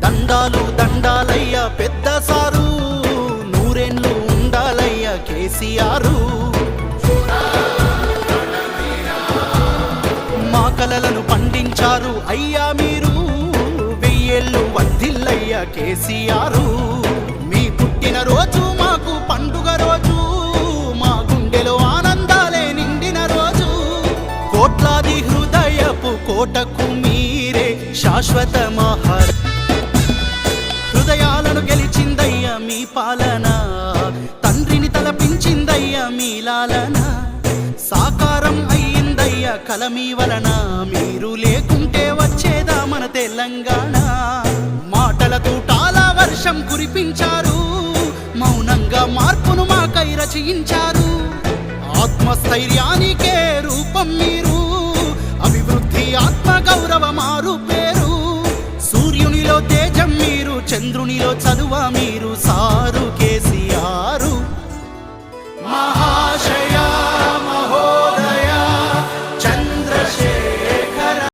దండాలు దండాలయ్య పెద్ద సారు, నూరేండ్లు ఉండాలయ్య కేసీఆర్. మా కలలను పండించారు అయ్యా మీరు, వెయ్యేళ్ళు వర్ధిల్లయ్య కేసీఆర్. మీ పుట్టిన రోజు మాకు పండుగ రోజు, మా గుండెలో ఆనందాలే నిండిన రోజు. కోట్లాది హృదయపు కోటకు మీరే శాశ్వత మహర్. హృదయాలను గెలిచిందయ్య మీ పాలన, తండ్రిని తలపించిందయ్య మీ లాలన. సాకారం అయ్యిందయ్య కల మీ వలన, మీరు లేకుంటే వచ్చేదా మన తెలంగాణ. మాటల తూటాల వర్షం కురిపించారు, మౌనంగా మార్పును మాకై రచయించారు. ఆత్మస్థైర్యానికే రూపం మీరు, అభివృద్ధి ఆత్మ గౌరవ మారు పేరు. సూర్యునిలో తేజం మీరు, చంద్రునిలో చదువ మీరు, సారు కేసీఆర్.